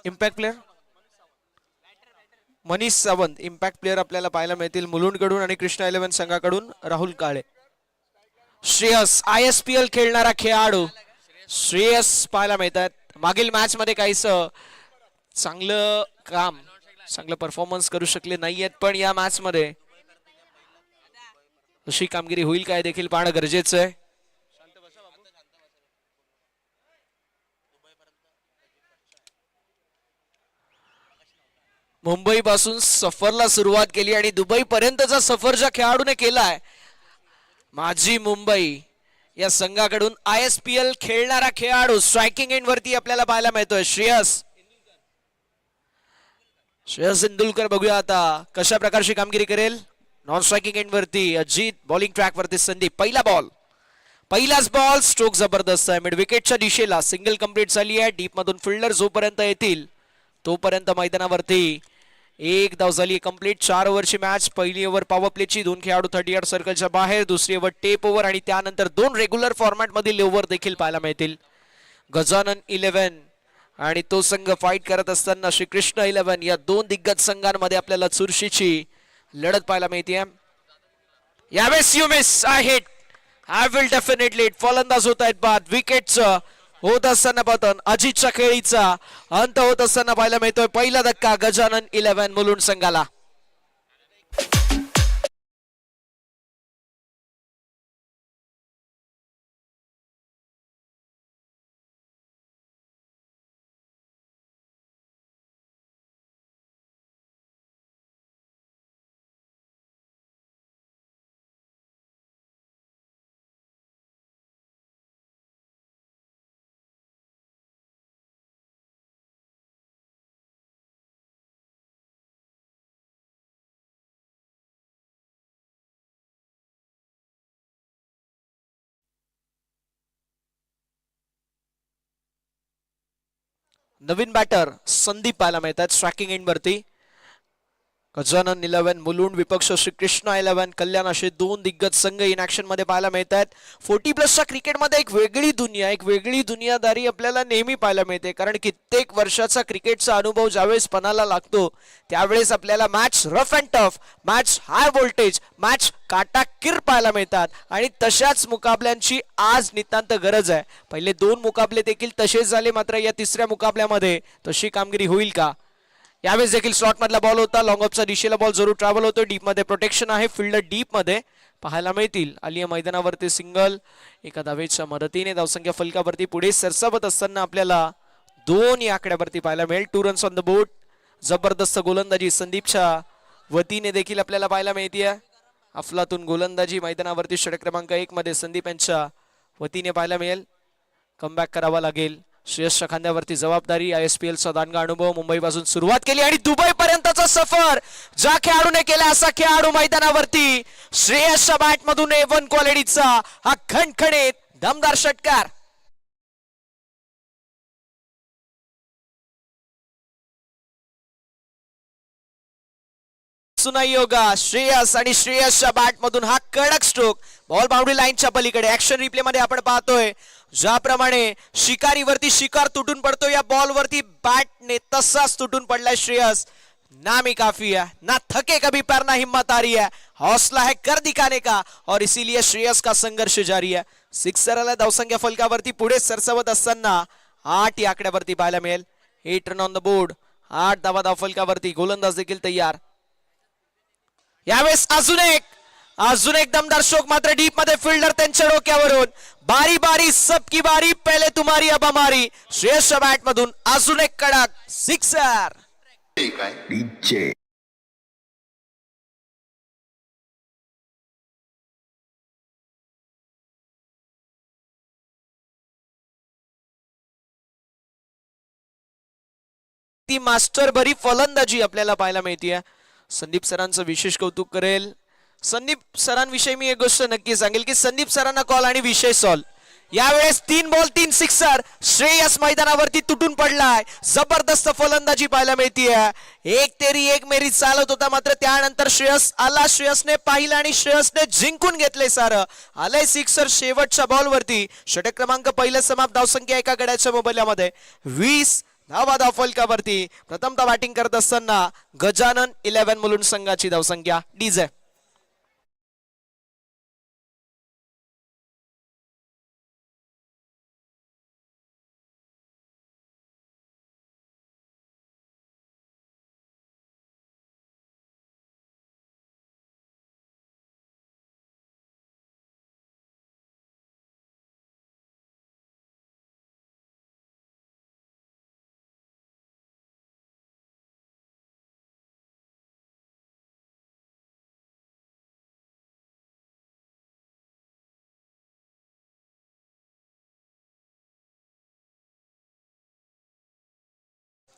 Impact player Manish Sawant impact player आपल्याला पाहायला मिळतील मुलुंडकडून आणि कृष्णा 11 संघाकडून राहुल काळे. श्रेयस ISPL खेळणारा खेळाडू श्रेयस पाहायला मिळतात. मागील मॅच मध्ये काहीच चांगलं काम चांगलं परफॉर्मन्स करू शकले नाहीयेत, पण या मॅच मध्ये अशी कामगिरी होईल काय देखील पाहणं गरजेचं आहे. मुंबई पासून सफरला सुरुवात केली आणि दुबई पर्यंतचा सफर ज्या खेळाडूने केलाय माझी मुंबई या संघाकडून ISPL खेळणारा खेळाडू स्ट्रायकिंग एंड वरती आपल्याला पाहायला मिळतोय श्रेयस इंदुलकर. बघूया आता कशा प्रकारची कामगिरी करेल. नॉन स्ट्रायकिंग एंड वरती अजित, बॉलिंग ट्रॅक वरती संदीप. पहिलाच बॉल स्ट्रोक जबरदस्त आहे. मिड विकेटच्या दिशेला सिंगल कंप्लीट झाली आहे. डीप मधून फिल्डर जोपर्यंत येतील तोपर्यंत मैदानावरती एक धाव झाली कंप्लीट. 4 ओव्हरची मॅच. पहिली ओव्हर पॉवर प्लेची, 2 खेळाडू 38 सर्कलच्या बाहेर. दुसरी ओव्हर टेप ओव्हर आणि त्यानंतर 2 रेग्युलर फॉर्मॅट मधील ओव्हर देखील पाहायला मिळतील. गजानन 11 आणि तो संघ फाईट करत असताना श्रीकृष्ण 11 या 2 दिग्गज संघांमध्ये आपल्याला चुरशीची लढत पाहायला मिळते. यावेळेस you miss I hit I will definitely फलंदाज होत आहेत बाद. विकेटचं होत असताना पतन अजितच्या खेळीचा अंत होत असताना पाहायला मिळतोय. पहिला धक्का गजानन 11 मुलुंड संघाला. नवीन बॅटर संदीप पाहायला मिळतात स्ट्रायकिंग एंड वरती. गजानन 11 मुलुंड विपक्ष श्रीकृष्ण 11 कल्याण असे 2 दिग्गज संघ इन ऍक्शन मध्ये पाहायला मिळतात. 40+ क्रिकेटमध्ये एक वेगळी दुनियादारी आपल्याला नेहमी पाहायला मिळते, कारण कित्येक वर्षाचा क्रिकेटचा अनुभव ज्यावेळेस पणाला लागतो त्यावेळेस आपल्याला match rough and tough, match high voltage, match काटाकीर पाहायला मिळतात आणि तशाच मुकाबल्यांची आज नितांत गरज आहे. पहिले 2 मुकाबले देखील तसेच झाले, मात्र या तिसऱ्या मुकाबल्यामध्ये तशी कामगिरी होईल का. यावेळेस देखील स्लॉट मधला बॉल होता. लॉंग ऑफच्या दिशेला बॉल जरूर ट्रॅव्हल होतो. डीप मध्ये प्रोटेक्शन आहे. फिल्डर डीप मध्ये पाहायला मिळतील. आलिया मैदानावरती सिंगल एका धावेच्या मदतीने धावसंख्या फलकावरती पुढे सरसावत असताना आपल्याला 2 या आकड्यावरती पाहायला मिळेल. 2 रन्स ऑन द बोर्ड. जबरदस्त गोलंदाजी संदीपच्या वतीने देखील आपल्याला पाहायला मिळते. अफलातून गोलंदाजी मैदानावरती षटक क्रमांक 1 मध्ये संदीप यांच्या वतीने पाहायला मिळेल. कमबॅक करावा लागेल. श्रेयसच्या खांद्यावरती जबाबदारी. ISPLचा दांडगा अनुभव. मुंबई पासून सुरुवात केली आणि दुबई पर्यंतचा सफर ज्या खेळाडूने केला असा खेळाडू मैदानावरती. श्रेयसच्या बॅट मधून A1 क्वालिटीचा हा खणखणीत दमदार षटकार. सुनायोगा श्रेयस आणि श्रेयसच्या बॅट मधून हा कडक स्ट्रोक. बॉल बाउंड्री लाईनच्या पलीकडे. ऍक्शन रिप्ले मध्ये आपण पाहतोय ज्याप्रमाणे शिकारीवरती शिकार तुटून पडतो, या बॉल वरती बॅटने तसाच तुटून पडलाय श्रेयस. नामी काफी है, ना थके कभी पर ना हिम्मत आ रही है, हौसला है कर दिखाने का और इसीलिए श्रेयस का संघर्ष जारी है. सिक्सर आला धावसंख्या फलकावरती पुढे सरसावत असताना 8 या आकड्यावरती पाहायला मिळेल. 8 रन ऑन द बोर्ड. 8 धावा धाव फलकावरती. गोलंदाज देखील तयार. यावेळेस अजून एक दमदार स्ट्रोक, मात्र डीप मध्ये फिल्डर त्यांच्या डोक्यावरून. बारी बारी सबकी बारी, पहले तुम्हारी अब हमारी. श्रेयसच्या बॅट मधून अजून एक कडक सिक्सर. ती मास्टर बरी फलंदाजी आपल्याला पाहायला मिळते. संदीप सरांचं विशेष कौतुक करेल. संदीप सरांविषयी मी एक गोष्ट नक्की सांगेल की संदीप सरांना कॉल आणि विषय सॉल्व. यावेळेस 3 बॉल 3 सिक्सर. श्रेयस मैदानावरती तुटून पडलाय. जबरदस्त फलंदाजी पाहायला मिळतीये. 1 तेरी 1 मेरी चालत होता, मात्र त्यानंतर श्रेयस आला. श्रेयसने पाहिलं आणि श्रेयसने जिंकून घेतले सारं. आलंय सिक्सर शेवटच्या बॉल वरती. षटक क्रमांक 1 समाप्त. धावसंख्या एका गड्याच्या मोबाईलमध्ये 20 धावा धाव फलकावरती प्रथमतः बॅटिंग करत असताना गजानन 11 मुलुंड संघाची धावसंख्या डीजे.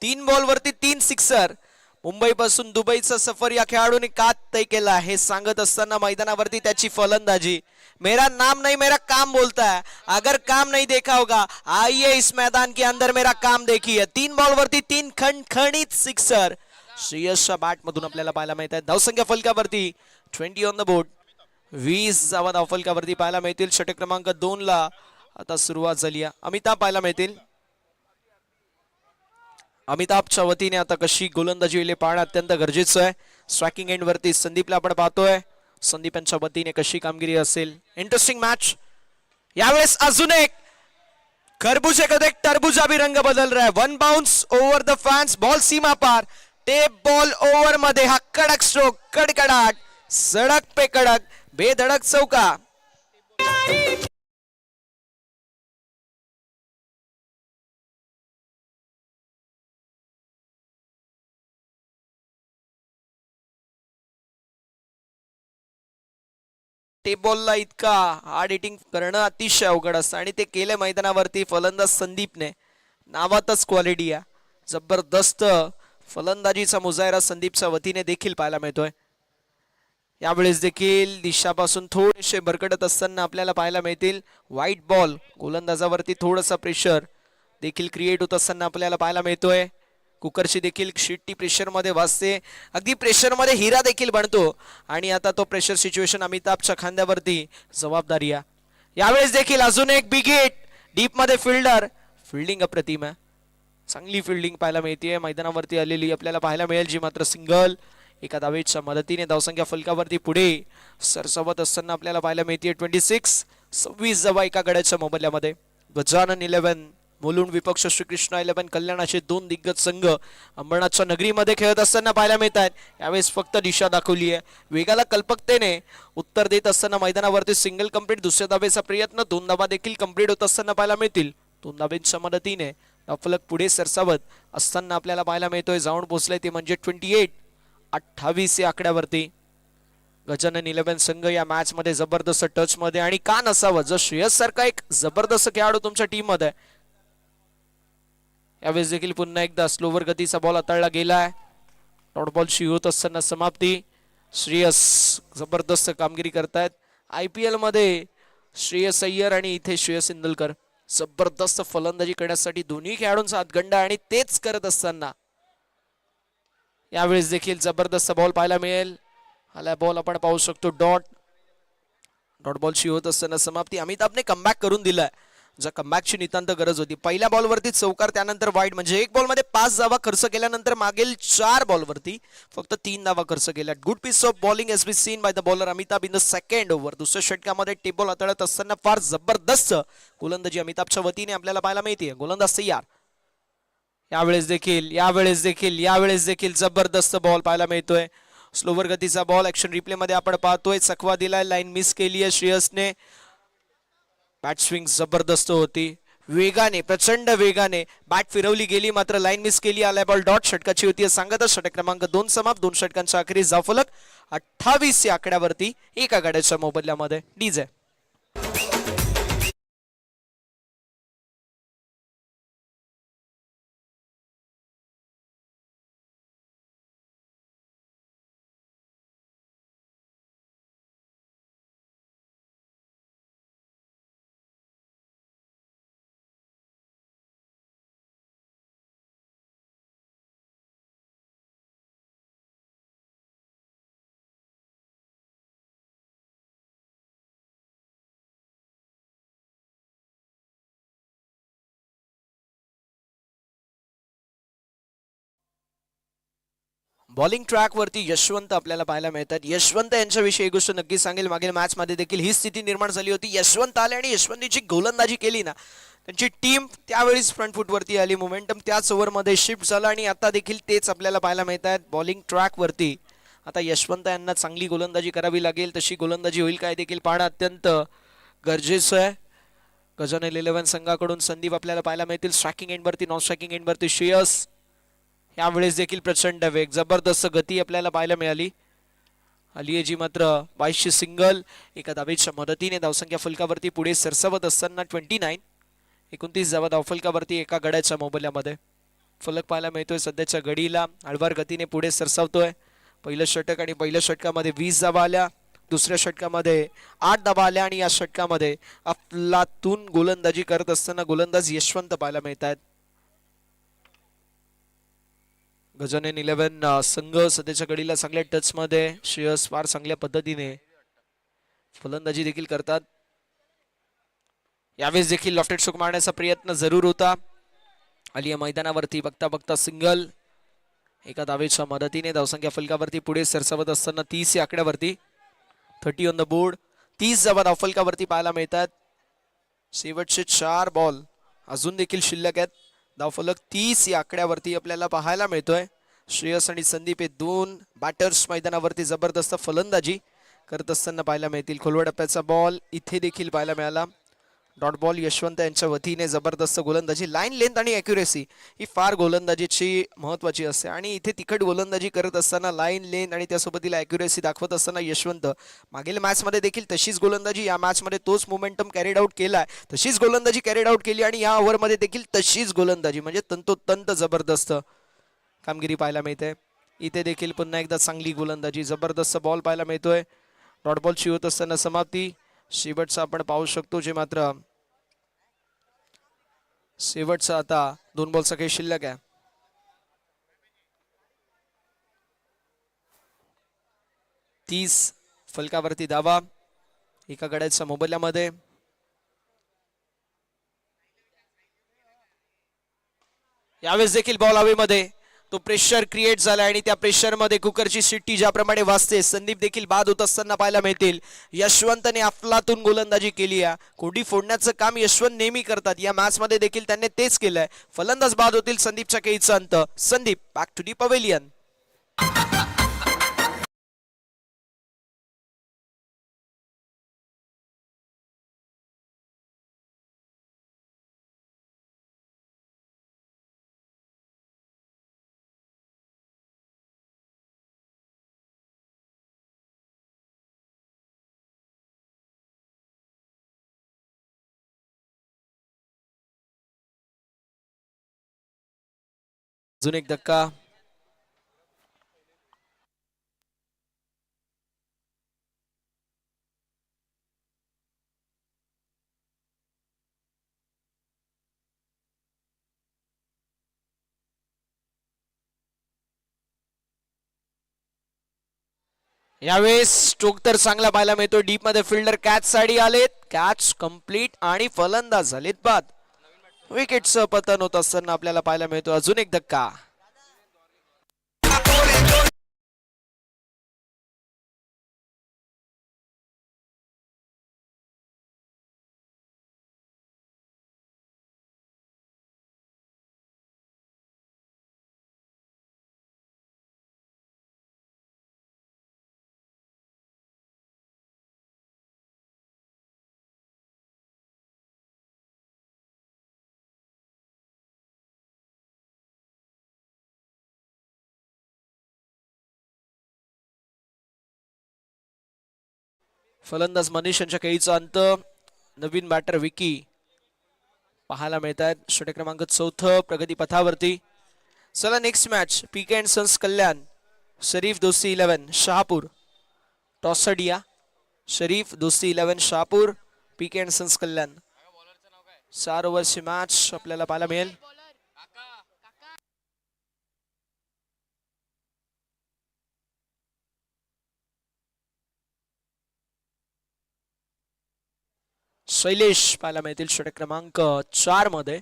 तीन बॉल वरती 3 सिक्सर. मुंबई पासून दुबईचा सफर या खेळाडूने का तय केला हे सांगत असताना मैदानावरती त्याची फलंदाजी. मेरा नाम नहीं मेरा काम बोलता है, अगर काम नहीं देखा होगा आइए इस मैदान के अंदर मेरा काम देखिए. 3 बॉल वरती 3 खणखणीत सिक्सर श्रेयसच्या बॅट मधून आपल्याला पाहायला मिळत आहे. धावसंख्या फलकावरती 20 ऑन द बोर्ड. 20 धावा धाव फलकावरती पाहायला मिळतील. षटक क्रमांक 2 ला आता सुरुवात झाली आहे. अमिताभ पाहायला मिळतील. अमिताभच्या वतीने आता कशी गोलंदाजी येईल पाहणं अत्यंत गरजेचं आहे. स्ट्रायकिंग एंड वरती संदीपला आपण पाहतोय. संदीप यांच्या वतीने कशी कामगिरी असेल. Interesting match. यावेळेस अजून एक खरबूजे का एक टरबूजा भी रंग बदल रहा है. 1 bounce over the fans. Ball सीमा पार. टेप बॉल ओव्हर मध्ये हा कडक स्ट्रोक. कडकडाट सडक पे कडक बेधडक चौका. ते बॉलला इतका हार्ड हिटिंग करणं अतिशय अवघड असतं आणि ते केले मैदानावरती फलंदाज संदीपने. नावातच क्वालिटी आहे. जबरदस्त फलंदाजीचा मुजायरा संदीपच्या वतीने देखील पाहायला मिळतोय. यावेळेस देखील दिशापासून थोडेसे भरकटत असताना आपल्याला पाहायला मिळतील. व्हाईट बॉल गोलंदाजावरती थोडासा प्रेशर देखील क्रिएट होत असताना आपल्याला पाहायला मिळतोय. कुकरची देखील शिट्टी प्रेशर मध्ये वाजते. अगदी प्रेशर मध्ये हिरा देखील बनतो आणि आता तो प्रेशर सिच्युएशन अमिताभच्या खांद्यावरती जबाबदारी आहे. यावेळेस देखील अजून एक बिग हिट. डीप मध्ये फिल्डर. फिल्डिंग अप्रतिम आहे. चांगली फिल्डिंग पाहायला मिळते मैदानावरती आलेली आपल्याला पाहायला मिळेल, जी मात्र सिंगल एका धावेच्या मदतीने धावसंख्या फलकावरती पुढे सरसावत असताना आपल्याला पाहायला मिळते. 26 धावा एका गड्याच्या मोबदल्यामध्ये. गजानन 11 मुलुंड विपक्ष श्रीकृष्ण 11 कल्याणाचे 2 दिग्गज संघ अंबरनाथच्या नगरीमध्ये खेळत असताना पाहायला मिळत आहेत. यावेळेस फक्त दिशा दाखवली आहे. वेगाला कल्पकतेने उत्तर देत असताना मैदानावरती सिंगल कंप्लीट. दुसऱ्या धावेचा प्रयत्न. 2 धावा देखील कंप्लीट होत असताना पाहायला मिळतील. 2 धावेच्या मदतीने फलक पुढे सरसावत असताना आपल्याला पाहायला मिळतोय. जाऊन पोहोचले ते म्हणजे 28 या आकड्यावरती. गजानन 11 संघ या मॅच मध्ये जबरदस्त टच मध्ये आणि का नसावं जर श्रेयस सारखा एक जबरदस्त खेळाडू तुमच्या टीम मध्ये. यावेळेस देखील पुन्हा एकदा स्लोवर गतीचा बॉल हाताळला गेलाय. डॉट बॉलची होत असताना समाप्ती. श्रेयस जबरदस्त कामगिरी करतायत. IPL मध्ये श्रेयस अय्यर आणि इथे श्रेयस इंदलकर जबरदस्त फलंदाजी करण्यासाठी दोन्ही खेळाडूंचा हातगंडा आणि तेच करत असताना यावेळेस देखील जबरदस्त बॉल पाहायला मिळेल. आला बॉल आपण पाहू शकतो. डॉट बॉलची होत असताना समाप्ती. अमिताभने कमबॅक करून दिलाय. ज्या कमबॅकची नितांत गरज होती. पहिल्या बॉलवरती चौकार, त्यानंतर वाईट, म्हणजे एक बॉलमध्ये 5 धावा खर्च केल्यानंतर मागील 4 बॉलवरती फक्त 3 धावा खर्च केल्या. Good piece of bowling has been seen by the bowler Amitabh in the second over. दुसऱ्या षटकामध्ये टेप बॉल हाताळत असताना फार जबरदस्त गोलंदाजी अमिताभच्या वतीने आपल्याला पाहायला मिळते. गोलंदाज तयार. यावेळेस देखील जबरदस्त बॉल पाहायला मिळतोय. स्लोवर गतीचा बॉल ऍक्शन रिप्ले मध्ये आपण पाहतोय. चकवा दिलाय. लाईन मिस केली आहे श्रेयसने. बॅट स्विंग जबरदस्त होती. वेगाने, प्रचंड वेगाने बॅट फिरवली गेली, मात्र लाईन मिस केली. आलाय बॉल डॉट. षटकाची होती सांगतच षटक क्रमांक 2 समाप्त. 2 षटकांच्या अखेरीस जाफलक 28 या आकड्यावरती एका गाड्याच्या मोबदल्यामध्ये डीजे. बॉलिंग ट्रॅक वरती यशवंत आपल्याला पाहायला मिळतात. यशवंत यांच्याविषयी एक गोष्ट नक्की सांगेल, मागील मॅच मध्ये देखील ही स्थिती निर्माण झाली होती. यशवंत आले आणि यशवंतची गोलंदाजी केली ना, त्यांची टीम त्यावेळेस फ्रंट फूट वरती आली, मोमेंटम त्याच ओव्हरमध्ये शिफ्ट झालं आणि आता देखील तेच आपल्याला पाहायला मिळतात बॉलिंग ट्रॅक वरती. आता यशवंत यांना चांगली गोलंदाजी करावी लागेल, तशी गोलंदाजी होईल काय देखील पाहणं अत्यंत गरजेचं आहे. गजानन 11 संघाकडून संदीप आपल्याला पाहायला मिळतील स्ट्रायकिंग एंडवरती, नॉन स्ट्रायकिंग एंडवरती श्रेयस. यावेळेस देखील प्रचंड वेग, जबरदस्त गती आपल्याला पाहायला मिळाली. अलियेजी मात्र 22 सिंगल एका धावेच्या मदतीने धावसंख्या फलकावरती पुढे सरसावत असताना 29 29 धावा धावफलकावरती एका गड्याच्या मोबदल्यामध्ये फलक पाहायला मिळतोय. सध्याच्या घडीला हळवार गतीने पुढे सरसावतोय. पहिलं षटक आणि पहिल्या षटकामध्ये 20 धावा आल्या, दुसऱ्या षटकामध्ये 8 धावा आल्या आणि या षटकामध्ये अफलातून गोलंदाजी करत असताना गोलंदाज यशवंत पाहायला मिळतात. गजानन 11 संघ सध्याच्या घडीला चांगल्या टच मध्ये, श्रेयस फार चांगल्या पद्धतीने फलंदाजी देखील करतात. यावेळेस देखील लॉफ्टेड स्ट्रोक मारण्याचा प्रयत्न जरूर होता. आलिया मैदानावरती बघता बघता सिंगल एका धावेच्या मदतीने धावसंख्या फलकावरती पुढे सरसावत असताना 30 या आकड्यावरती 30 ऑन द बोर्ड. 30 धावा धावफलकावरती पाहायला मिळतात. शेवटचे 4 बॉल अजून देखील शिल्लक आहेत. धावफलक 30 या आकड्यावरती आपल्याला पाहायला मिळतोय. श्रेयस आणि संदीप हे दोन बॅटर्स मैदानावरती जबरदस्त फलंदाजी करत असताना पाहायला मिळतील. खोलवा टप्प्याचा बॉल इथे देखील पाहायला मिळाला. डॉट बॉल यशवंत यांच्या वतीने जबरदस्त गोलंदाजी. लाईन लेंथ आणि ॲक्युरेसी ही फार गोलंदाजीची महत्वाची असते आणि इथे तिखट गोलंदाजी करत असताना लाईन लेंथ आणि त्यासोबत तिला ॲक्युरेसी दाखवत असताना यशवंत मागील मॅचमध्ये देखील तशीच गोलंदाजी, या मॅचमध्ये तोच मोमेंटम कॅरीड आउट केलाय, तशीच गोलंदाजी कॅरीड आउट केली आणि या ओव्हरमध्ये देखील तशीच गोलंदाजी, म्हणजे तंतोतंत जबरदस्त कामगिरी पाहायला मिळते. इथे देखील पुन्हा एकदा चांगली गोलंदाजी, जबरदस्त बॉल पाहायला मिळतोय. डॉट बॉलची होत असताना समाप्ती. शेवटचा आपण पाहू शकतो, जे मात्र शेवटचा आता 2 बॉलचा काही शिल्लक आहे. तीस फलकावरती धावा एका गड्याच्या मोबदल्यामध्ये. यावेळेस देखील बॉल हवेमध्ये, तो प्रेशर क्रिएट झाला आणि त्या प्रेशर मध्ये कुकरची शिट्टी ज्याप्रमाणे वाजते, संदीप देखील बाद होत असताना पाहायला मिळतील. यशवंतने अफलातून गोलंदाजी केली आहे. कोडी फोडण्याचं काम यशवंत नेहमी करतात, या मॅच मध्ये देखील त्यांनी तेच केलंय. फलंदाज बाद होतील. संदीपच्या खेळीचा अंत. Sandeep back to the pavilion. अजून एक धक्का. यावेळेस स्ट्रोक तर चांगला पाहायला मिळतो. डीप मध्ये फिल्डर कॅच साठी आलेत, कॅच कंप्लीट आणि फलंदाज झालेत बाद. विकेटचं पतन होत असताना आपल्याला पाहायला मिळतो. अजून एक धक्का. फलंदाज मनीष यांच्या खेळीचा अंत. नवीन बॅटर विकी पाहायला मिळत आहेत. षटक क्रमांक 4 प्रगती पथावरती. चला next match PK and sons Kalyan Sharif Dosti 11 Shahapur. टॉसडिया Sharif Dosti 11 Shahapur, PK and sons Kalyan. 4 ओव्हरची मॅच आपल्याला पाहायला मिळेल. शैलेश पाहायला मिळतील षटक क्रमांक 4 मध्ये.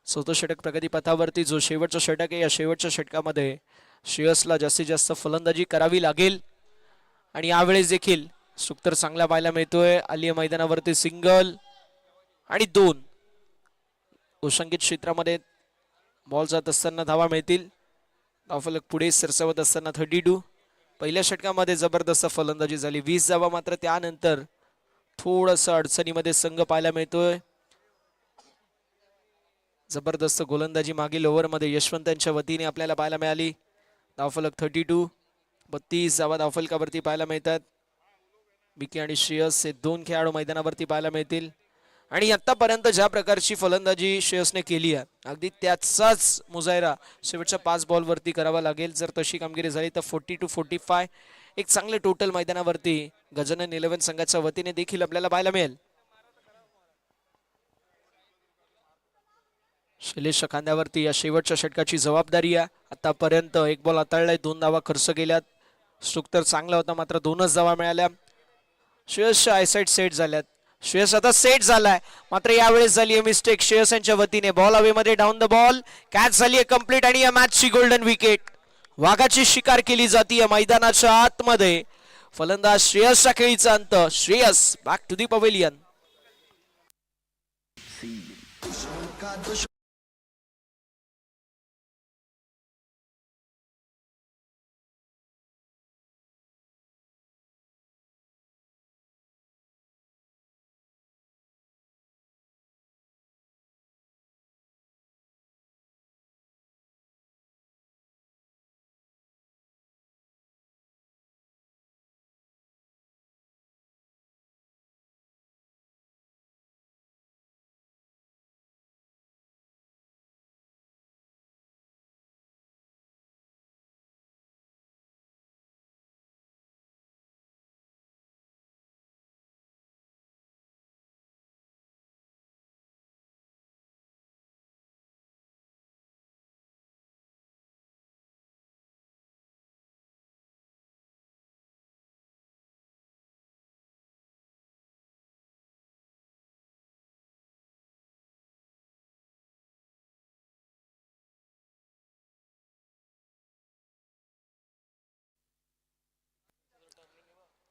4थं षटक प्रगती पथावरती. जो शेवटचा षटक आहे, या शेवटच्या षटकामध्ये श्रेयसला जास्तीत जास्त फलंदाजी करावी लागेल आणि यावेळेस देखील सुक्तर चांगला पाहायला मिळतोय. आलीय मैदानावरती सिंगल आणि 2 ओशंकित क्षेत्रामध्ये बॉल जात असताना धावा मिळतील. धावफलक पुढे सरसावत असताना 32. पहिल्या षटकामध्ये जबरदस्त फलंदाजी झाली, 20 धावा. मात्र त्यानंतर थोडंसं अडचणीमध्ये संघ पाहायला मिळतोय. जबरदस्त गोलंदाजी मागील ओव्हरमध्ये यशवंतांच्या वतीने आपल्याला पाहायला मिळाली. धावफलक 32. 32 धावा धावफलकावरती पाहायला मिळतात. विकी आणि श्रेयस हे 2 खेळाडू मैदानावरती पाहायला मिळतील. आणि आतापर्यंत ज्या प्रकारची फलंदाजी श्रेयसने केली आहे अगदी त्याचाच मुजाहिरा शेवटच्या 5 बॉलवरती करावा लागेल. जर तशी कामगिरी झाली तर 40-45 एक चांगले टोटल मैदानावरती गजानन 11 संघाच्या वतीने देखील आपल्याला पाहायला मिळेल. शैलेश खांद्यावरती या शेवटच्या षटकाची जबाबदारी आहे. आतापर्यंत 1 बॉल हाताळलाय, 2 धावा खर्च केल्यात. स्ट्रोक तर चांगला होता, मात्र 2च धावा मिळाल्या. श्रेयसच्या आयसाइट सेट झाल्यात. श्रेयस आता सेट झालाय, मात्र यावेळेस झाली आहे मिस्टेक श्रेयस यांच्या वतीने. बॉल हवेमध्ये डाऊन द बॉल कॅच झाली आहे कंप्लीट आणि या मॅचची गोल्डन विकेट. वाघाची शिकार केली जाते मैदानाच्या आतमध्ये. फलंदाज श्रेयसच्या खेळीचा अंत. Shreyas back to the pavilion.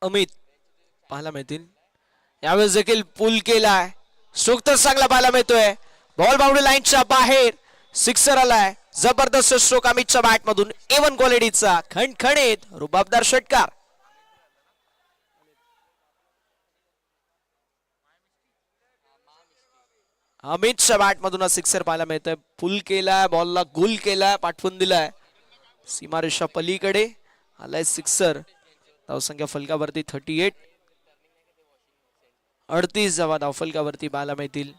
Amit पाहायला मिळतील. यावेळेस देखील पुल केलाय. स्ट्रोक तर चांगला पाहायला मिळतोय. बॉल बाउंड्री लाईनच्या बाहेर सिक्सर आलाय. जबरदस्त स्ट्रोक अमितच्या बॅट मधून. A1 क्वालिटीचा खणखणीत रुबाबदार षटकार. अमितच्या बॅट मधून सिक्सर पाहायला मिळतोय. पुल केलाय, बॉलला गुल केलाय, पाठवून दिलाय सीमारेषा पलीकडे. आलाय सिक्सर. धावसंख्या फलकावरती 38. 38 धावा धावफलकावरती पाहायला मिळतील.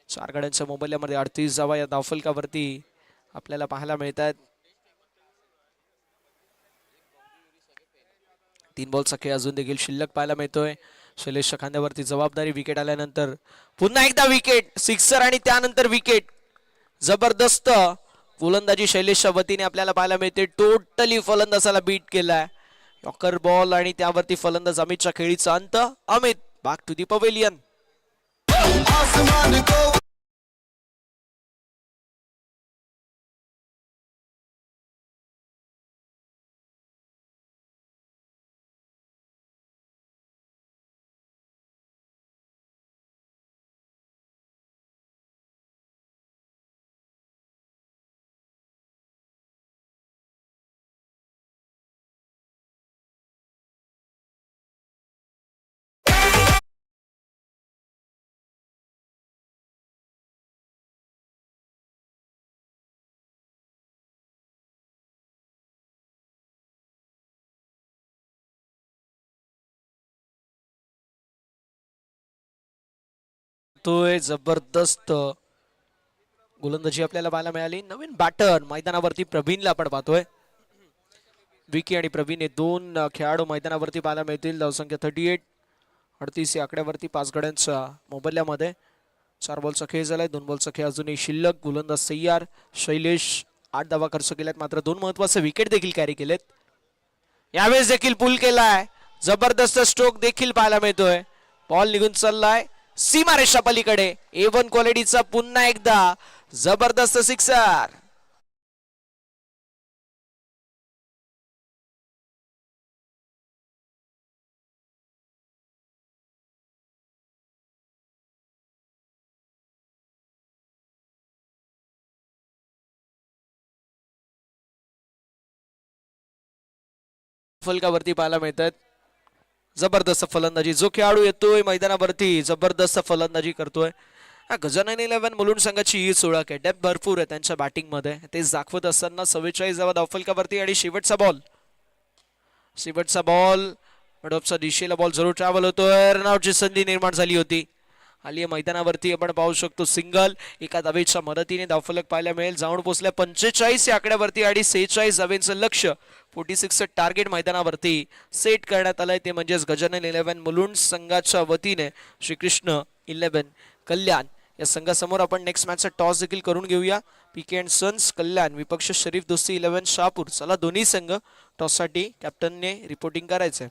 4 गड्यांच्या मोबाईलमध्ये 38 धावा या धावफलकावरती आपल्याला पाहायला मिळतात. 3 बॉलचा खेळ अजून देखील शिल्लक पाहायला मिळतोय. शैलेशच्या खांद्यावरती जबाबदारी. विकेट आल्यानंतर पुन्हा एकदा विकेट, सिक्सर आणि त्यानंतर विकेट. जबरदस्त गोलंदाजी शैलेशच्या वतीने आपल्याला पाहायला मिळते. टोटली फलंदाजाला बीट केलाय. यॉर्कर बॉल आणि त्यावरती फलंदाज अमितच्या खेळीचा अंत. Amit back to the pavilion. जबरदस्त गोलंदाजी आपल्याला पाहायला मिळाली. नवीन बॅटर मैदानावरती प्रवीणला आपण पाहतोय. विकी आणि प्रवीण हे 2 खेळाडू मैदानावरती पाहायला मिळतील. धावसंख्या 38. 38 या आकड्यावरती 5 गड्यांच्या मोबदल्यामध्ये 4 बॉलचा खेळ झालाय. 2 बॉलचा खेळ अजूनही शिल्लक. गोलंदाज तयार. शैलेश 8 धावा खर्च केल्यात, मात्र 2 महत्वाचे विकेट देखील कॅरी केलेत. यावेळेस देखील पुल केलाय. जबरदस्त स्ट्रोक देखील पाहायला मिळतोय. बॉल निघून चाललाय सीमारेषा पलीकडे. A1 क्वालिटीचा पुन्हा एकदा जबरदस्त सिक्सर. धावफलकावरती पाहायला मिळतात. जबरदस्त फलंदाजी, जो खेळाडू येतोय मैदानावरती जबरदस्त फलंदाजी करतोय. गजानन 11 मुलुंड संघाची हीच ओळख आहे. डेप्थ भरपूर आहे त्यांच्या बॅटिंग मध्ये, तेच दाखवत असताना 44 धावफलकावरती आणि शेवटचा बॉल मिडऑफच्या दिशेला बॉल जरूर ट्रॅव्हल होतोय. रनआउटची संधी निर्माण झाली होती. आली मैदानावरती आपण पाहू शकतो सिंगल, एका धावेच्या मदतीने धावफलक पाहायला मिळेल. जाऊन पोहोचल्या 45 या आकड्यावरती आणि 46 धावेंचं लक्ष 46 टार्गेट मैदानावरती सेट करण्यात आलंय. ते म्हणजेच गजानन 11 मुलुंड संघाच्या वतीने श्रीकृष्ण 11 कल्याण या संघासमोर आपण नेक्स्ट मॅचचा टॉस देखील करून घेऊया. पीके अँड सन्स कल्याण विपक्ष शरीफ दोस्ती 11 शहापूर. चला दोन्ही संघ टॉससाठी कॅप्टनने रिपोर्टिंग करायचंय.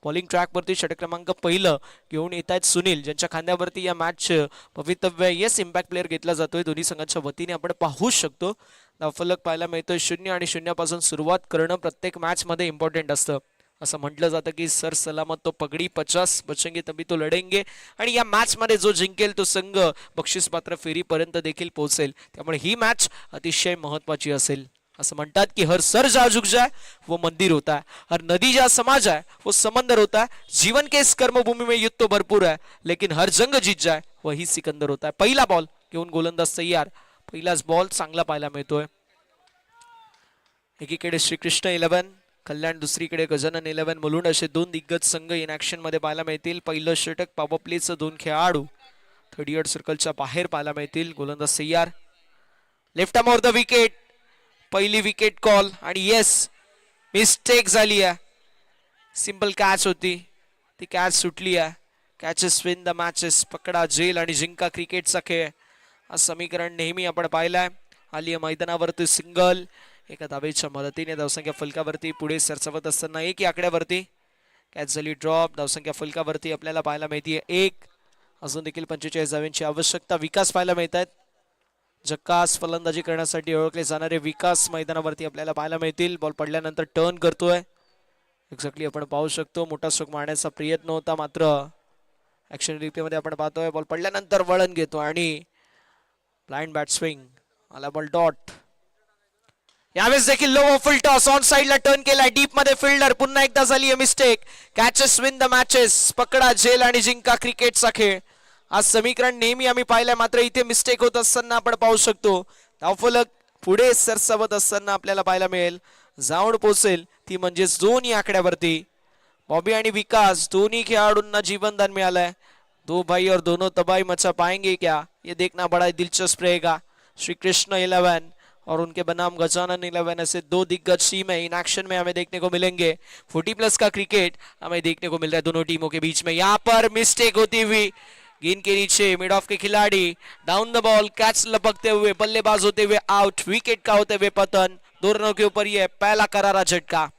बॉलिंग ट्रॅकवरती षटक क्रमांक पहिलं घेऊन येत आहेत सुनील, ज्यांच्या खांद्यावरती या मॅच भवितव्य येस इम्पॅक्ट प्लेअर घेतला जातोय. दोन्ही संघांच्या वतीने आपण पाहू शकतो. धावफलक पाहायला मिळतोय 0 आणि 0 पासून सुरुवात करणं प्रत्येक मॅच मध्ये इम्पॉर्टंट असतं. असं म्हटलं जातं की सर सलामत तो पगडी 50 बचेंगे तभी तो लढेंगे. आणि या मॅच मध्ये जो जिंकेल तो संघ बक्षीस पात्र फेरीपर्यंत देखील पोहोचेल. त्यामुळे ही मॅच अतिशय महत्वाची असेल. असं म्हणतात की हर सर जहाँ झुक जाए वो मंदिर होता है, हर नदी जहाँ समा जाए वो समंदर होता है. जीवन के इस कर्मभूमि में युद्ध तो भरपूर है, लेकिन हर जंग जीत जाए वही सिकंदर होता है. पहिला बॉल घेऊन गोलंदाज तयार. पहिलाच बॉल चांगला पाहायला मिळतोय. एकीकडे श्रीकृष्ण 11, कल्याण दुसरीकडे गजानन 11 मुलुंड असे दोन दिग्गज संघ इन ऍक्शन मध्ये पाहायला मिळतील. पहिलं षटक पॉवर प्लेचं दोन खेळाडू 38 सर्कलच्या बाहेर पाहायला मिळतील. गोलंदाज तयार. Left arm over the wicket. पहिली विकेट कॉल आणि येस मिस्टेक झाली आहे. सिंपल कॅच होती, ती कॅच सुटली आहे. Catches win the matches. पकडा जेल आणि जिंका क्रिकेटचा खेळ हा समीकरण नेहमी आपण पाहिलाय. आली मैदानावरती सिंगल. एका धावेच्या मदतीने धावसंख्या फलकावरती पुढे सरसावत असताना एक आकड्यावरती कॅच झाली ड्रॉप. धावसंख्या फलकावरती आपल्याला पाहायला मिळते 1. अजून देखील 45 धावांची आवश्यकता. विकास पाहायला मिळत आहेत. जक्कास फलंदाजी करण्यासाठी ओळखले जाणारे विकास मैदानावरती आपल्याला पाहायला मिळतील. बॉल पडल्यानंतर टर्न करतोय. एक्झॅक्टली आपण पाहू शकतो मोठा स्ट्रोक मारण्याचा प्रयत्न होता, मात्र ऍक्शन रिप्ले मध्ये आपण पाहतोय बॉल पडल्यानंतर वळण घेतो आणि ब्लाइंड बॅट स्विंग आला बॉल डॉट. यावेळेस देखील लो फुल टॉस ऑन साइडला टर्न केलाय. डीप मध्ये फिल्डर. पुन्हा एकदा झाली mistake. Catches win the matches. पकडा जेल आणि जिंका क्रिकेटचा खेळ आज समीकरण नेहमी आम्ही पाहिलंय, मात्र इथे मिस्टेक होत असताना आपण पाहू शकतो. धावफलक पुढे सरसावत असताना आपल्याला पाहायला मिळेल. जाऊन पोहोचेल ती म्हणजे दोन्ही आकड्यावरती. बॉबी आणि विकास दोन्ही खेळाडूंना जीवनदान मिळालंय. दो भाई और दोनों तबाही मचा पाएंगे क्या, ये देखना बड़ा दिलचस्प रहेगा. श्री कृष्ण 11 और उनके बनाम गजानन 11 ऐसे दो दिग्गज टीम है इन एक्शन में हमें देखने को मिलेंगे. 40+ का क्रिकेट हमें देखने को मिल रहा है दोनों टीमों के बीच में. यहाँ पर मिस्टेक होती हुई गेंद के नीचे मिड ऑफ के खिलाड़ी डाउन द बॉल. कैच लपकते हुए बल्लेबाज होते हुए आउट. विकेट का होते हुए पतन. दोनों के ऊपर ये पहला करारा झटका.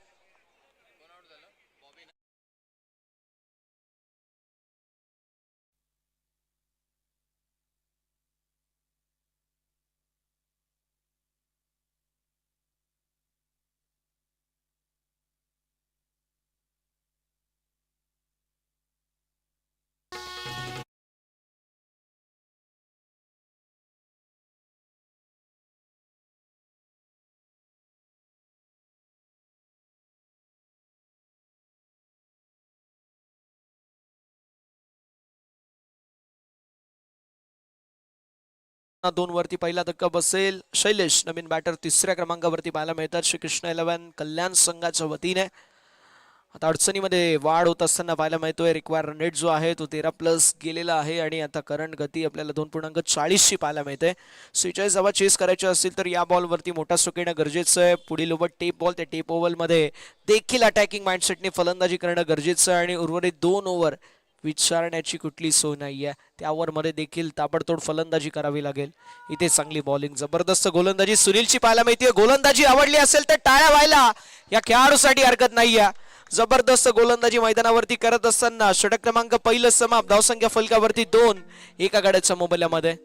दोन वरती पहिला धक्का बसेल. शैलेश नवीन बॅटर तिसऱ्या क्रमांकावरती पाहायला मिळतात श्रीकृष्ण 11 कल्याण संघाच्या वतीने. आता अडचणीमध्ये वाढ होत असताना पाहायला मिळतोय. रिक्वायर रन रेट जो आहे तो 13+ गेलेला आहे आणि आता करंट गती आपल्याला 2.40 ची पाहायला मिळते. 46 धावा चेस करायचे असतील तर या बॉलवरती मोठा स्ट्रोक येणं गरजेचं आहे. पुढील ओव्हर टेप बॉल. त्या टेप ओव्हरमध्ये देखील अटॅकिंग माइंडसेटने फलंदाजी करणं गरजेचं आहे आणि उर्वरित 2 ओव्हर विचारण्याची कुठली सोय नाहीये. त्यावर मध्ये देखील ताबडतोब फलंदाजी करावी लागेल. इथे चांगली बॉलिंग, जबरदस्त गोलंदाजी सुनीलची पाहायला मिळते. गोलंदाजी आवडली असेल तर टाळ्या व्हायला या खेळाडूसाठी हरकत नाहीये. जबरदस्त गोलंदाजी मैदानावरती करत असताना षटक क्रमांक पहिलं समाप्त. धावसंख्या फलकावरती 2. एका गाड्याच्या मोबदल्यामध्ये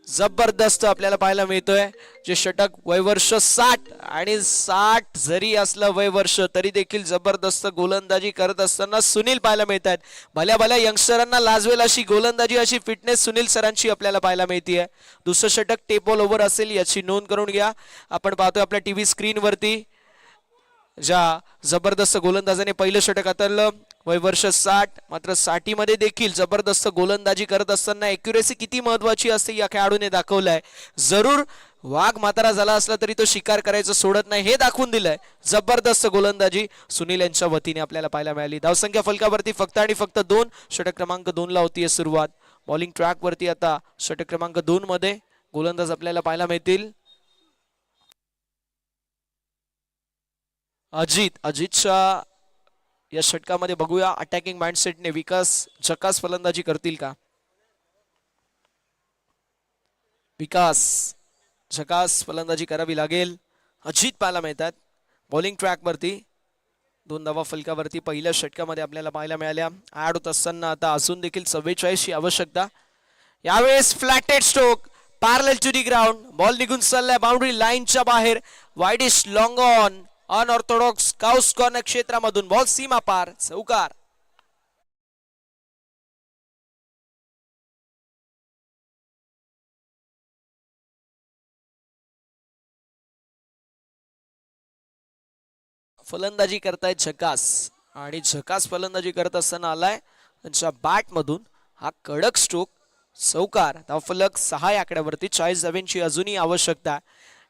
जबरदस्त आपल्याला पाहायला मिळतोय. जे षटक वयवर्ष 60 आणि 60 जरी असलं वयवर्ष तरी देखील जबरदस्त गोलंदाजी करत असताना सुनील पाहायला मिळत आहेत. भल्या भल्या यंगस्टरांना लाजवेल अशी गोलंदाजी, अशी फिटनेस सुनील सरांची आपल्याला पाहायला मिळते. दुसरं षटक टेप बॉल ओव्हर असेल याची नोंद करून घ्या. आपण पाहतोय आपल्या टीव्ही स्क्रीनवरती ज्या जबरदस्त गोलंदाजाने पहिलं षटक हाताळलं. वयवर्ष 60, मात्र 60 मध्ये देखील जबरदस्त गोलंदाजी करत असताना एक्युरेसी किती महत्वाची असते या खेळाडूने दाखवलंय. जरूर वाघ म्हातारा झाला असला तरी तो शिकार करायचं सोडत नाही हे दाखवून दिलंय. जबरदस्त गोलंदाजी सुनील यांच्या वतीने आपल्याला पाहायला मिळाली. धावसंख्या फलकावरती फक्त आणि फक्त 2. षटक क्रमांक 2 ला होतीये सुरुवात. बॉलिंग ट्रॅक वरती आता षटक क्रमांक 2 मध्ये गोलंदाज आपल्याला पाहायला मिळतील. अजितच्या या षटकामध्ये बघूया अटॅकिंग माइंडसेटने विकास झकास फलंदाजी करतील का. विकास झकास फलंदाजी करावी लागेल. अजित पाहायला मिळतात बॉलिंग ट्रॅक वरती. 2 धावा फलकावरती पहिल्या षटकामध्ये आपल्याला पाहायला मिळाल्या. ऍड होत असताना आता अजून देखील 44 ची आवश्यकता. यावेळेस flatted stroke parallel to the ground. Ball निघून चाललाय बाउंड्री लाईनच्या बाहेर. Wideish long on unorthodox cows corner क्षेत्रामधून बॉल सीमा पार, चौकार. फलंदाजी करतायत झकास आणि झकास फलंदाजी करत असताना आलाय त्यांच्या बॅट मधून हा कडक स्ट्रोक, चौकार. धावफलक 6 या आकड्यावरती. 40 धावांची अजूनही आवश्यकता.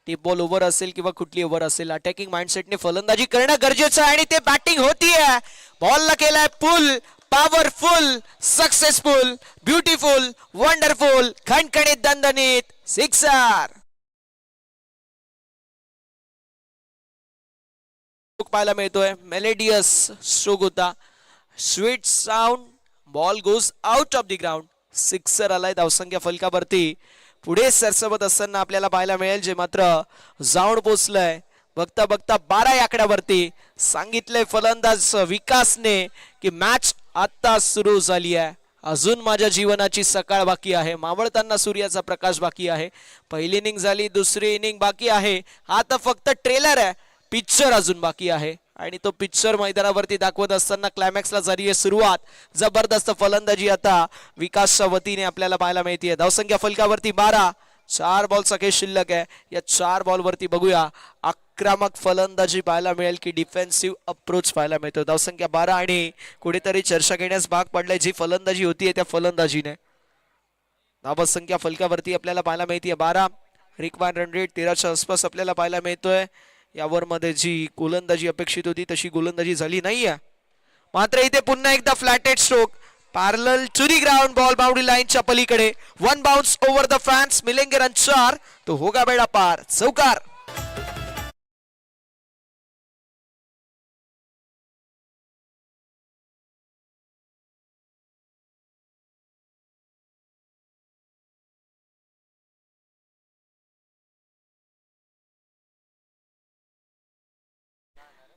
टीप बॉल ओव्हर असेल किंवा कुठली ओव्हर असेल, अटॅकिंग माइंडसेटने फलंदाजी करणं गरजेचं आहे आणि ते बॅटिंग होतीये. बॉलला केलाय पुल, पॉवरफुल, सक्सेसफुल, ब्युटिफुल, वंडरफुल, खणखणीत, दणदणीत, सिक्सर. पाहायला मिळतोय. मेलेडियस स्ट्रोक होता, sweet sound. Ball goes out of the ground, sixer आलाय. धावसंख्या फलकावरती पुढे सरसवत असताना आपल्याला पाहायला मिळेल, जे मात्र जाऊन पोचलंय. बघता बघता 12 या आकड्यावरती. सांगितलंय फलंदाज विकासने की मॅच आता सुरू झाली आहे. अजून माझ्या जीवनाची सकाळ बाकी आहे. मावळताना सूर्याचा प्रकाश बाकी आहे. पहिली इनिंग झाली, दुसरी इनिंग बाकी आहे. हा तर फक्त ट्रेलर आहे, पिक्चर अजून बाकी आहे आणि तो पिक्चर मैदानावरती दाखवत असताना क्लायमॅक्सला झाली आहे सुरुवात. जबरदस्त फलंदाजी आता विकासच्या वतीने आपल्याला पाहायला मिळते. धावसंख्या फलकावरती 12. 4 बॉलचा खेळ शिल्लक आहे. या 4 बॉलवरती बघूया आक्रमक फलंदाजी पाहायला मिळेल की डिफेन्सिव्ह अप्रोच पाहायला मिळतो. धावसंख्या 12 आणि कुठेतरी चर्चा घेण्यास भाग पडलाय जी फलंदाजी होतीये त्या फलंदाजीने. धावसंख्या फलकावरती आपल्याला पाहायला मिळते 12. रिक्वायर्ड रन रेट 13च्या आसपास आपल्याला पाहायला मिळतोय. यावर मध्ये जी गोलंदाजी अपेक्षित होती तशी गोलंदाजी झाली नाहीये. मात्र इथे पुन्हा एकदा flatted stroke parallel to the ground. Ball boundary लाईनच्या पलीकडे. 1 बाउंस ओव्हर द फॅन्स. मिलेंगे रन 4. तो होगा बेडा पार, चौकार.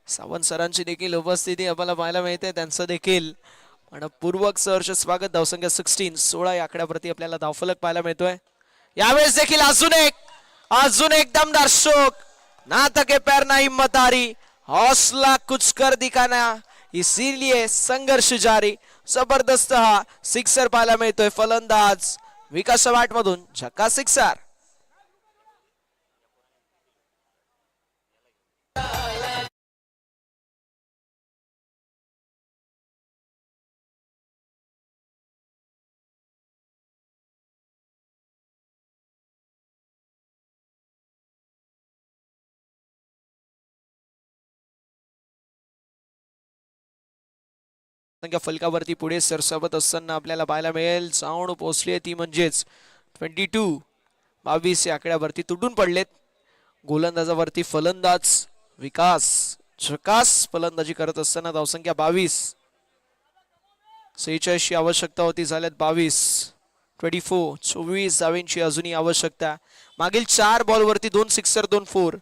सावंत सरांची देखील उपस्थिती आम्हाला पाहायला मिळते. त्यांचं देखील मनपूर्वक सहर्ष स्वागत. धावसंख्या 16. 16 या आकड्यावरती आपल्याला धावफलक पाहायला मिळतोय. यावेळेस देखील अजून एक दमदार स्ट्रोक. ना थके पैर ना हिम्मत हारी, हौसला कुछ कर दिखाना, इसीलिए संघर्ष जारी. जबरदस्त हा सिक्सर पाहायला मिळतोय. फलंदाज विकास वाट मधून झक्का सिक्सर. संख्या फलकावरती पुढे सरसावत असताना आपल्याला पाहायला मिळेल. जाऊन पोहोचली ती म्हणजेच 22 या आकड्यावरती तुटून पडलेत. गोलंदाजावरती फलंदाज विकास झकास फलंदाजी करत असताना धावसंख्या 22. 46 आवश्यकता होती, झाल्यात 22. 24 धावांची अजूनही आवश्यकता. मागील 4 बॉलवरती 2 सिक्सर 2 4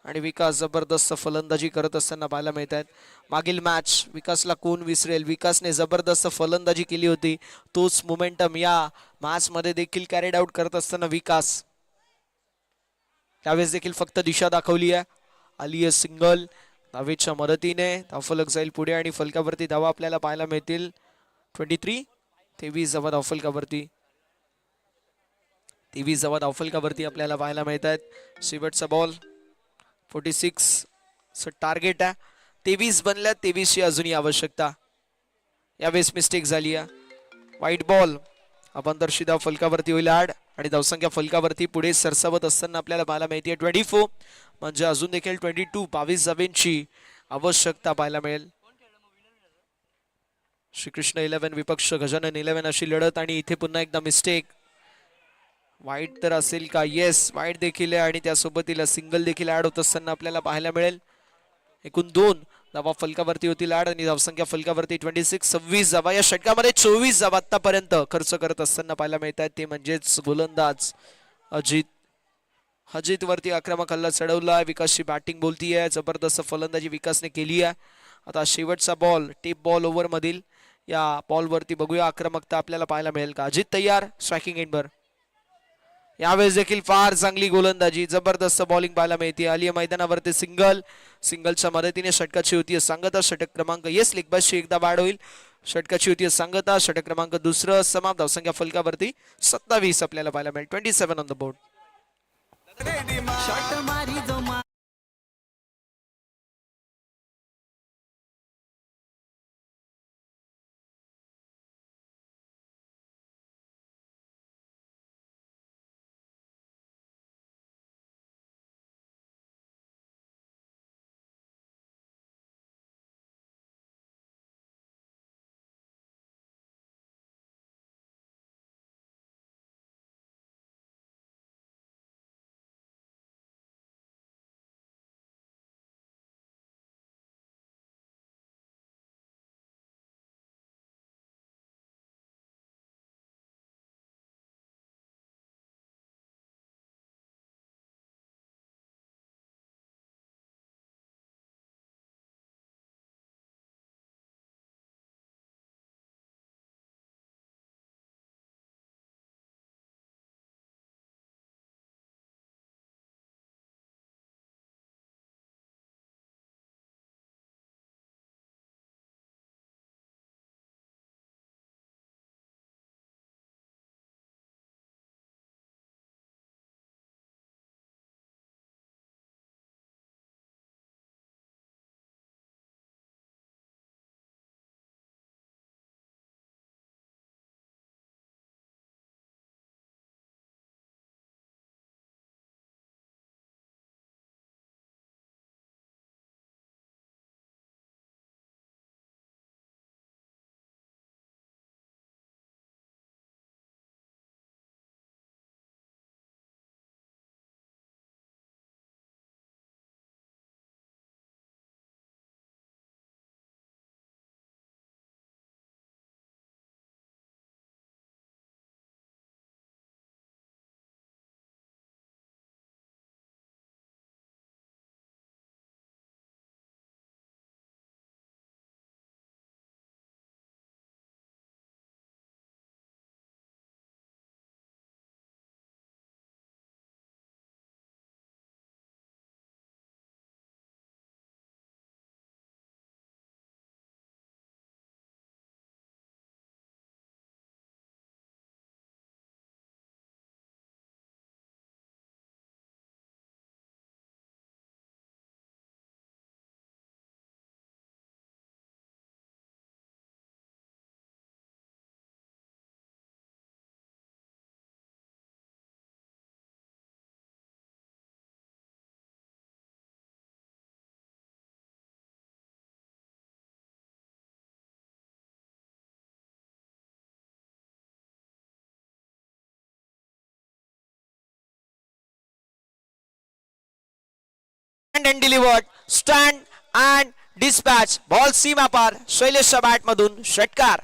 आणि विकास जबरदस्त फलंदाजी करत असताना पाहायला मिळत आहेत. मागील मॅच विकासला कोण विसरेल. विकासने जबरदस्त फलंदाजी केली होती. तोच मोमेंटम या मॅच मध्ये देखील कॅरीड आउट करत असताना विकास त्यावेळेस देखील फक्त दिशा दाखवली आहे. आली आहे सिंगल. धावेच्या मदतीने धावफलक जाईल पुढे आणि फलकावरती धावा आपल्याला पाहायला मिळतील. 23 धावा धावफलकावरती. 23 धावा धावफलकावरती आपल्याला पाहायला मिळत आहेत. शेवटचा बॉल 46 टार्गेट आहे. 23 बनल्या. 23 ची अजूनही आवश्यकता. यावेळेस मिस्टेक झाली आहे. वाईट बॉल. अपंतरशी धाव फलकावरती होईल ऍड आणि धावसंख्या फलकावरती पुढे सरसावत असताना आपल्याला पाहायला मिळते 24. म्हणजे अजून देखील 22 धावांची आवश्यकता पाहायला मिळेल. श्रीकृष्ण 11 विपक्ष गजानन 11 अशी लढत आणि इथे पुन्हा एकदा मिस्टेक. वाईट तर असेल का? येस, वाईट देखील आहे आणि त्यासोबत सिंगल देखील ऍड होत असताना आपल्याला पाहायला मिळेल. एकूण 2 धावा फलकावरती होतील ऍड आणि धावसंख्या फलकावरती 26 धावा. या षटकामध्ये 24 धावा आतापर्यंत खर्च करत असताना पाहायला मिळतात. ते म्हणजेच गोलंदाज अजित वरती आक्रमक हल्ला चढवला. विकासची बॅटिंग बोलतीये. जबरदस्त फलंदाजी विकासने केली आहे आता शेवटचा बॉल टेप बॉल ओव्हर मधील या बॉल वरती बघूया आक्रमकता आपल्याला पाहायला मिळेल का. अजित तयार स्ट्रायकिंग एंडवर. यावेळेस देखील फार चांगली गोलंदाजी जबरदस्त बॉलिंग पाहायला मिळते. आली मैदानावरती सिंगलच्या मदतीने षटकाची होती सांगता. षटक क्रमांक येस लेगबाजची एकदा बाद होईल. षटकाची होती सांगता. षटक क्रमांक दुसरं समाप्त. धावसंख्या फलकावरती 27 आपल्याला पाहायला मिळेल. 27 on the board. and delivered. Stand and dispatch. Ball सीमा पार. शैलेशच्या बॅट मधून षटकार.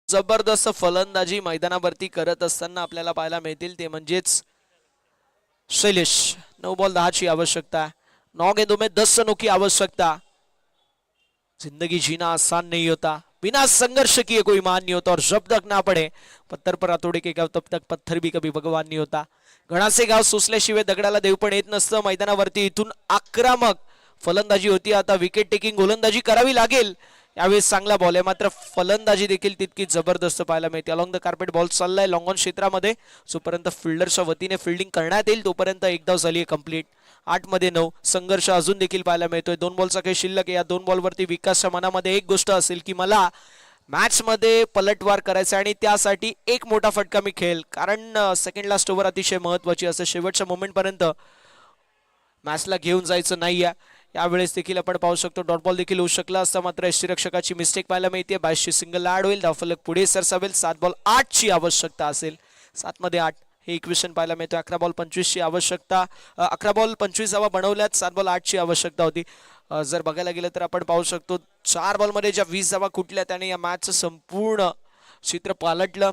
जबरदस्त फलंदाजी मैदानावरती करत असताना आपल्याला पाहायला मिळतील ते म्हणजेच शैलेश. 9 बॉल 10 ची आवश्यकता. 9 गेंदों में 10 रनों की आवश्यकता. जिंदगी जीना आसान नहीं होता, बिना संघर्ष किए कोई मान नहीं होता, और जब तक ना पड़े पत्थर पर हातोडे के गाव तब तक पत्थर भी कभी भगवान नहीं होता. घणाचे गाव सोसल्याशिवाय दगडाला देव पण येत नसतं. मैदानावरती इथून आक्रमक फलंदाजी होती. आता विकेट टेकिंग गोलंदाजी करावी लागेल. यावेळेस चांगला बॉल आहे, मात्र फलंदाजी देखील तितकी जबरदस्त पाहायला मिळते. अलॉंग द कार्पेट बॉल चाललाय लॉंग ऑन क्षेत्रामध्ये. जोपर्यंत फिल्डरच्या वतीने फिल्डिंग करण्यात येईल तोपर्यंत एक धाव झाली आहे कंप्लीट. 8 मध्ये 9. संघर्ष अजून देखील पाहायला मिळतोय. 2 बॉलचा काही शिल्लक आहे. या 2 बॉलवरती विकासच्या मनामध्ये एक गोष्ट असेल की मला मॅच मध्ये पलटवार करायचा आणि त्यासाठी एक मोठा फटका मी खेळेल, कारण सेकंड लास्ट ओव्हर अतिशय महत्वाची असते. शेवटच्या मोमेंट पर्यंत मॅचला घेऊन जायचं नाहीये. यावेळेस देखील आपण पाहू शकतो डॉट बॉल देखील होऊ शकला असता, मात्र यष्टीरक्षकाची मिस्टेक पाहायला मिळते. 22 ची सिंगल ऍड होईल. धावफलक पुढे सरसावेल. 7 बॉल 8 ची आवश्यकता असेल. 7 मध्ये 8 हे इक्वेशन पाहायला मिळतं. 11 बॉल 25 ची आवश्यकता. 11 बॉल 25 धावा बनवल्यात. 7 बॉल 8 ची आवश्यकता होती. जर बघायला गेलं तर आपण पाहू शकतो 4 बॉल मध्ये ज्या 20 धावा कुठल्या त्याने या मॅचचं संपूर्ण चित्र पालटलं.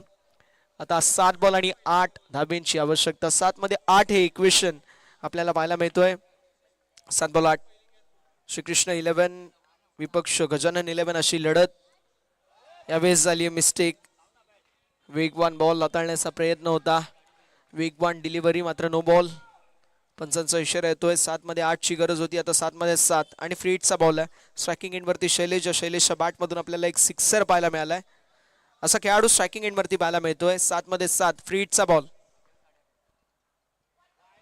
आता 7 बॉल आणि 8 धाब्यांची आवश्यकता. 7 मध्ये 8 हे इक्वेशन आपल्याला पाहायला मिळतोय. 7 बॉल 8. श्रीकृष्ण 11 विपक्ष गजानन 11 अशी लढत. यावेळेस झाली मिस्टेक. वेगवान बॉल हाताळण्याचा प्रयत्न होता, वेगवान डिलिव्हरी, मात्र नो बॉल. पंचांचा इशारा येतोय. 7 मध्ये 8 ची गरज होती, आता 7 मध्ये 7. आणि फ्री हिटचा बॉल आहे. स्ट्रायकिंग एंडवरती शैलेशच्या बॅट मधून आपल्याला एक सिक्सर पाहायला मिळालाय. असा खेळाडू स्ट्रायकिंग एंडवरती पाहायला मिळतोय. 7 मध्ये 7 फ्री हिटचा बॉल.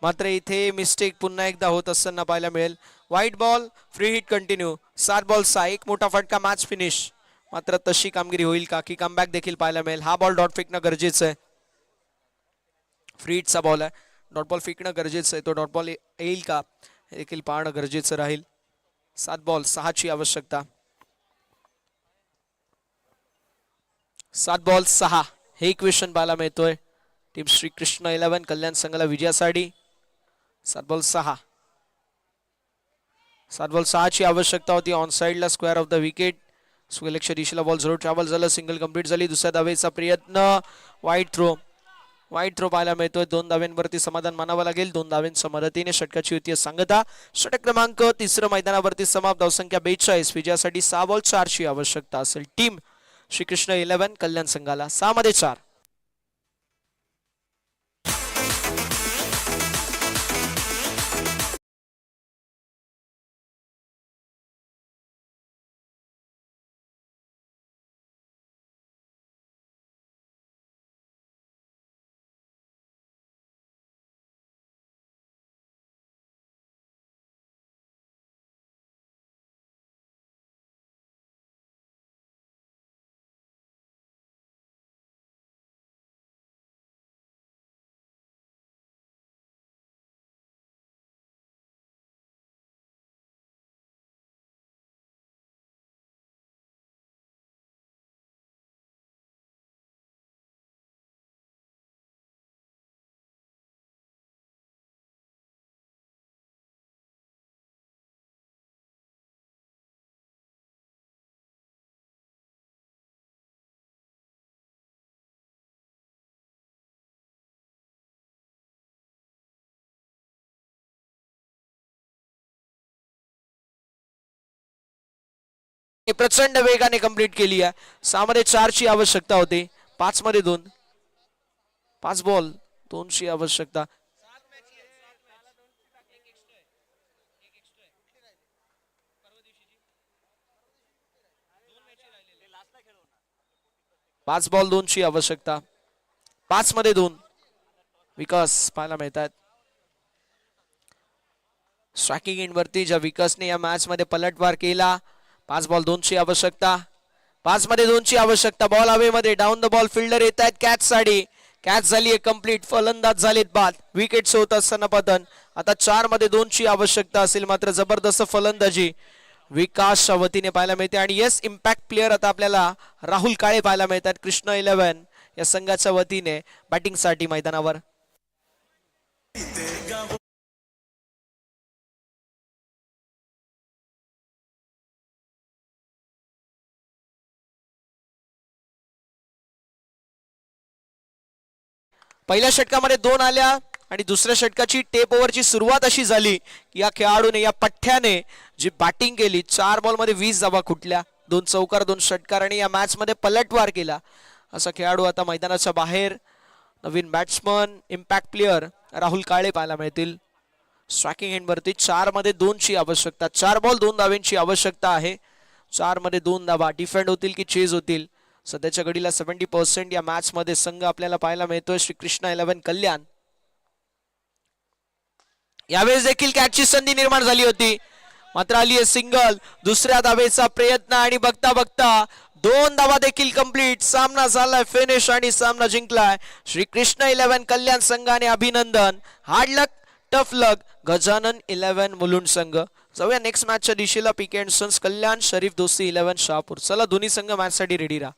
मात्र इथे मिस्टेक पुन्हा एकदा होत असताना पाहायला मिळेल. White ball, free hit continue. 7 ball 6. एक मोठा फटका, मॅच फिनिश. मात्र तशी कामगिरी होईल का की कमबॅक देखील पाहायला मिळेल. हा बॉल डॉट फेकणं गरजेचं आहे. फ्री हिटचा बॉल आहे, डॉट बॉल फेकणं गरजेचं आहे. तो डॉट बॉल येईल का हे देखील पाहणं गरजेचं राहील. 7 बॉल 6 ची आवश्यकता. 7 बॉल 6 हे इक्वेशन पाहायला मिळतोय. टीम श्रीकृष्ण 11 कल्याण संघाला विजयासाठी. 7 बॉल 6. 7 बॉल 6 ची आवश्यकता होती. ऑन साइडला स्क्वेअर ऑफ द विकेट. सुलक्ष दिशेला बॉल जरूर ट्रॅव्हल झालं. सिंगल कंप्लीट झाली. दुसऱ्या धावेचा प्रयत्न. वाईट थ्रो पाहायला मिळतोय. 2 धाव्यांवरती समाधान मानावं लागेल. 2 धाव्यांच्या मदतीने षटकाची होती सांगता. षटक क्रमांक 3 मैदानावरती समाप्त. धावसंख्या 42. विजयासाठी 6 बॉल 4 ची आवश्यकता असेल टीम श्रीकृष्ण 11 कल्याण संघाला. 6 मध्ये 4. प्रचंड वेगाने कंप्लीट केली आहे. 6 मध्ये 4 ची आवश्यकता होती. 5 मध्ये 2. 5 बॉल 2 ची आवश्यकता. पाच बॉल 2 ची आवश्यकता. 5 मध्ये 2 विकास पाहायला मिळतात. स्ट्रायकिंग एंडवरती ज्या विकासने या मॅच मध्ये पलटवार केला. 5 बॉल 2 ची आवश्यकता. 5 मध्ये 2 ची आवश्यकता. बॉल हवेमध्ये, डाऊन द बॉल फिल्डर येत आहेत. कॅच साठी. कॅच झाली आहे कंप्लीट. फलंदाज झालेत बाद. विकेट होत असताना पतन. आता 4 मध्ये 2 ची आवश्यकता असेल. मात्र जबरदस्त फलंदाजी विकासच्या वतीने पाहायला मिळते. आणि येस, इम्पॅक्ट प्लेअर आता आपल्याला राहुल काळे पाहायला मिळतात. कृष्ण 11 या संघाच्या वतीने बॅटिंग साठी मैदानावर. पहिल्या षटकामध्ये 2 आल्या आणि दुसऱ्या षटकाची टेप ओव्हरची सुरुवात अशी झाली की या खेळाडूने, या पठ्ठ्याने जी बॅटिंग केली, 4 बॉल मध्ये 20 धावा कुठल्या, 2 चौकार 2 षटकार आणि या मॅच मध्ये पलटवार केला. असा खेळाडू आता मैदानाच्या बाहेर. नवीन बॅट्समन, इम्पॅक्ट प्लेअर राहुल काळे पाहायला मिळतील. स्ट्रायकिंग एंडवरती 4 मध्ये 2 ची आवश्यकता. 4 बॉल 2 धाव्यांची आवश्यकता आहे. 4 मध्ये 2 धावा. डिफेंड होतील की चेज होतील. सध्याच्या घडीला 70% या मॅच मध्ये संघ आपल्याला पाहायला मिळतोय श्रीकृष्ण 11 कल्याण. यावेळेस देखील कॅचची संधी निर्माण झाली होती, मात्र आली आहे सिंगल. दुसऱ्या धावेचा प्रयत्न आणि बघता बघता 2 धावा देखील कंप्लीट. सामना झालाय फिनिश आणि सामना जिंकलाय श्रीकृष्ण 11 कल्याण संघाने. अभिनंदन. हार्ड लक, टफ लक गजानन 11 मुलुंड संघ. जाऊया नेक्स्ट मॅचच्या दिशेला. पीके अँड सन्स कल्याण, शरीफ दोस्ती 11 शहापूर. चला दोन्ही संघ मॅच साठी रेडी राहा.